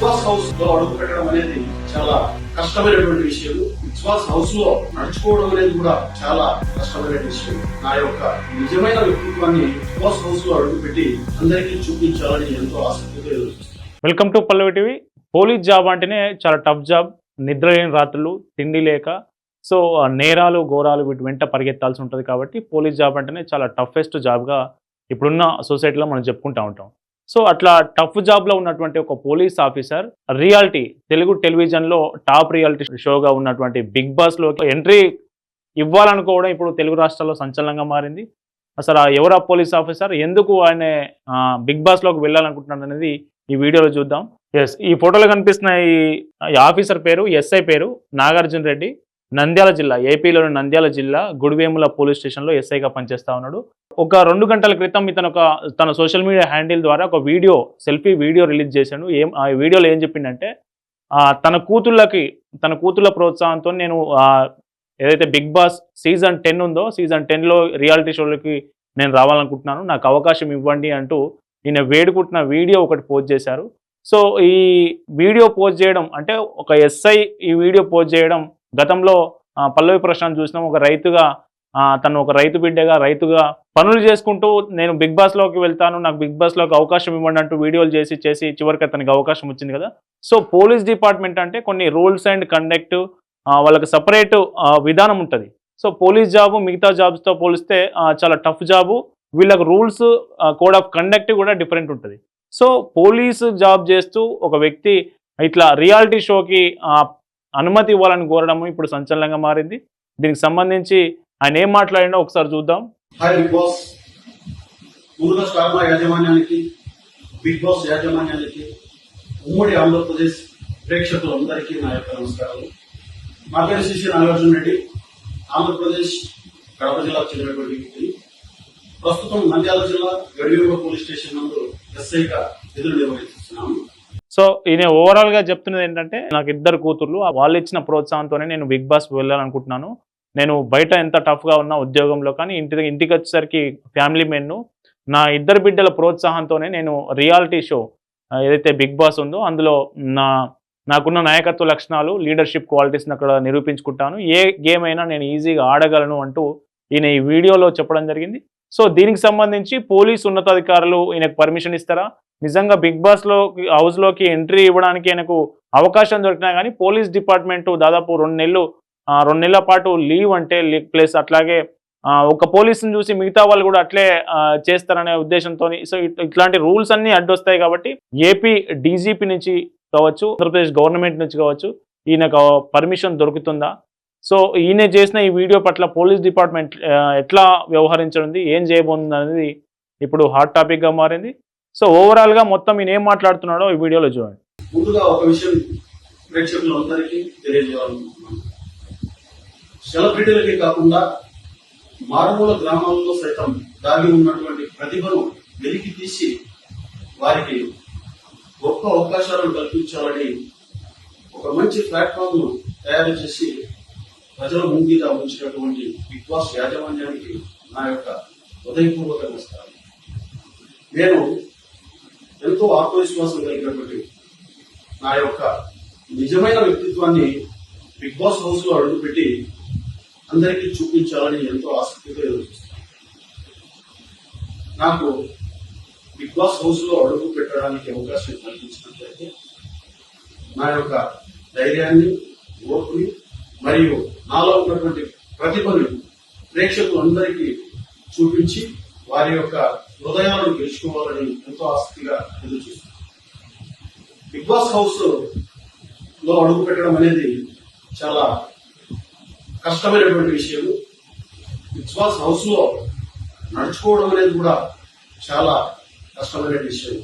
Big boss house లో అడుగు పెట్టడం అనేది చాలా కష్టమైనటువంటి విషయం. బిగ్ బాస్ హౌస్ లో నడుచుకోవడం అనేది కూడా చాలా కష్టమైన విషయం. నా యొక్క నిజమైన వ్యక్తిత్వాన్ని బిగ్ బాస్ హౌస్ లో అడుగు పెట్టి అందరికీ చూపించాలని ఎంతో ఆసక్తితో ఎదురుచూస్తున్నాను. Welcome to Pallavi TV. Police job అంటేనే చాలా టఫ్ జాబ్. నిద్ర లేని రాత్రులు, తిండి లేక, సో నేరాలు ఘోరాలు వీటి వెంట పరిగెత్తాల్సి ఉంటుంది. కాబట్టి పోలీస్ జాబ్ అంటేనే చాలా టఫెస్ట్ జాబ్గా ఇప్పుడున్న సొసైటీలో మనం చెప్పుకుంటూ ఉంటాం. సో అట్లా టఫ్ జాబ్లో ఉన్నటువంటి ఒక పోలీస్ ఆఫీసర్ రియాలిటీ తెలుగు టెలివిజన్లో టాప్ రియాలిటీ షోగా ఉన్నటువంటి బిగ్ బాస్లోకి ఎంట్రీ ఇవ్వాలనుకోవడం ఇప్పుడు తెలుగు రాష్ట్రాల్లో సంచలనంగా మారింది. అసలు ఎవరా పోలీస్ ఆఫీసర్, ఎందుకు ఆయన బిగ్ బాస్లోకి వెళ్ళాలనుకుంటున్నాడు అనేది ఈ వీడియోలో చూద్దాం. ఎస్, ఈ ఫోటోలో కనిపిస్తున్న ఈ ఆఫీసర్ పేరు ఎస్ఐ పేరు నాగార్జున రెడ్డి. నంద్యాల జిల్లా, ఏపీలోని నంద్యాల జిల్లా గుడివేముల పోలీస్ స్టేషన్లో ఎస్ఐగా పనిచేస్తూ ఉన్నాడు. ఒక 2 గంటల క్రితం ఇతను తన సోషల్ మీడియా హ్యాండిల్ ద్వారా ఒక సెల్ఫీ వీడియో రిలీజ్ చేశాడు. ఆ వీడియోలో ఏం చెప్పిందంటే, తన కూతుళ్ళ ప్రోత్సాహంతో నేను ఏదైతే బిగ్ బాస్ సీజన్ 10 ఉందో, సీజన్ 10లో రియాలిటీ షోలకి నేను రావాలనుకుంటున్నాను, నాకు అవకాశం ఇవ్వండి అంటూ ఈయన వేడుకుంటున్న వీడియో ఒకటి పోస్ట్ చేశారు. సో ఈ వీడియో పోస్ట్ చేయడం అంటే, ఒక ఎస్ఐ ఈ వీడియో పోస్ట్ చేయడం, గతంలో పల్లవి ప్రశాంత్ చూసినాం. ఒక రైతుగా, తను ఒక రైతు బిడ్డగా, రైతుగా పనులు చేసుకుంటూ నేను బిగ్ బాస్లోకి వెళ్తాను, నాకు బిగ్ బాస్లోకి అవకాశం ఇవ్వండి అంటూ వీడియోలు చేసి చివరికి అతనికి అవకాశం వచ్చింది కదా. సో పోలీస్ డిపార్ట్మెంట్ అంటే కొన్ని రూల్స్ అండ్ కండక్ట్, వాళ్ళకి సపరేట్ విధానం ఉంటుంది. సో పోలీస్ జాబు మిగతా జాబ్స్తో పోలిస్తే చాలా టఫ్ జాబు. వీళ్ళకి రూల్స్, కోడ్ ఆఫ్ కండక్ట్ కూడా డిఫరెంట్ ఉంటుంది. సో పోలీసు జాబ్ చేస్తూ ఒక వ్యక్తి ఇట్లా రియాలిటీ షోకి అనుమతి ఇవ్వాలని కోరడం ఇప్పుడు సంచలనంగా మారింది. దీనికి సంబంధించి ఆయన ఏం మాట్లాడినో ఒకసారి చూద్దాం. హాయ్ బిగ్ బాస్, ముందుగా స్టార్ మా యాజమాన్యానికి, బిగ్ బాస్ యాజమాన్యానికి, ఉమ్మడి ఆంధ్రప్రదేశ్ ప్రేక్షకులందరికీ నా యొక్క నమస్కారాలు. మా పేరు శ్రీ నాగార్జున రెడ్డి, ఆంధ్రప్రదేశ్ కడప జిల్లాకు చెందినటువంటి వ్యక్తి. ప్రస్తుతం నంద్యాల జిల్లా గడివేముల పోలీస్ స్టేషన్ నందు ఎస్ఐగా విధులు నిర్వహిస్తున్నాము. సో ఈయన ఓవరాల్గా చెప్తున్నది ఏంటంటే, నాకు 2 కూతుర్లు, వాళ్ళు ఇచ్చిన ప్రోత్సాహంతోనే నేను బిగ్ బాస్ వెళ్ళాలనుకుంటున్నాను. నేను బయట ఎంత టఫ్గా ఉన్నా ఉద్యోగంలో, కానీ ఇంటికి వచ్చేసరికి ఫ్యామిలీ మెన్ను, నా 2 బిడ్డల ప్రోత్సాహంతోనే నేను రియాలిటీ షో ఏదైతే బిగ్ బాస్ ఉందో అందులో నాకున్న నాయకత్వ లక్షణాలు, లీడర్షిప్ క్వాలిటీస్ని అక్కడ నిరూపించుకుంటాను, ఏ గేమ్ అయినా నేను ఈజీగా ఆడగలను అంటూ ఈయన ఈ వీడియోలో చెప్పడం జరిగింది. సో దీనికి సంబంధించి పోలీసు ఉన్నతాధికారులు ఈయనకు పర్మిషన్ ఇస్తారా, నిజంగా బిగ్ బాస్లో హౌస్లోకి ఎంట్రీ ఇవ్వడానికి ఆయనకు అవకాశం దొరికినా కానీ పోలీస్ డిపార్ట్మెంటు దాదాపు 2 నెలల పాటు లీవ్ అంటే ప్లేస్, అట్లాగే ఒక పోలీసుని చూసి మిగతా వాళ్ళు కూడా అట్లే చేస్తారనే ఉద్దేశంతో, సో ఇట్లాంటి రూల్స్ అన్నీ అడ్డొస్తాయి. కాబట్టి ఏపీ డీజీపీ నుంచి కావచ్చు, ఆంధ్రప్రదేశ్ గవర్నమెంట్ నుంచి కావచ్చు, ఈయనకు పర్మిషన్ దొరుకుతుందా? సో ఈయన చేసిన ఈ వీడియో పట్ల పోలీస్ డిపార్ట్మెంట్ ఎట్లా వ్యవహరించనుంది, ఏం చేయబోతుంది అనేది ఇప్పుడు హాట్ టాపిక్గా మారింది. సో ఓవరాల్గా మొత్తం ఈయన ఏం మాట్లాడుతున్నాడో ఈ వీడియోలో చూడండి. ముందుగా ఒక విషయం ప్రేక్షకులందరికీ తెలియజేయాలనుకుంటున్నాను. సెలబ్రిటీలకే కాకుండా మారుమూల గ్రామాల్లో సైతం దాగి ఉన్నటువంటి ప్రతిభను వెలికి తీసి వారికి గొప్ప అవకాశాలను కల్పించాలని ఒక మంచి ప్లాట్ఫామ్ ను తయారు చేసి ప్రజల ముందుగా ఉంచినటువంటి బిగ్ బాస్ యాజమాన్యానికి నా యొక్క హృదయపూర్వక నమస్కారం. నేను ఎంతో ఆత్మవిశ్వాసం కలిగినటువంటి నా యొక్క నిజమైన వ్యక్తిత్వాన్ని బిగ్ బాస్ హౌస్ లో అడుగుపెట్టి అందరికీ చూపించాలని ఎంతో ఆసక్తితో ఎదురుచూస్తున్నాను. నాకు బిగ్ బాస్ హౌస్ లో అడుగు పెట్టడానికి అవకాశం కల్పించినట్లయితే నా యొక్క ధైర్యాన్ని, ఓర్పుని మరియు నాలో ఉన్నటువంటి ప్రతిభను ప్రేక్షకులందరికీ చూపించి వారి యొక్క హృదయాలను గెలుచుకోవాలని ఎంతో ఆసక్తిగా ఎదురుచూస్తున్నాను. బిగ్ బాస్ హౌస్ లో అడుగు పెట్టడం అనేది చాలా కష్టమైనటువంటి విషయం. బిగ్ బాస్ హౌస్ లో నడుచుకోవడం అనేది కూడా చాలా కష్టమైన విషయం.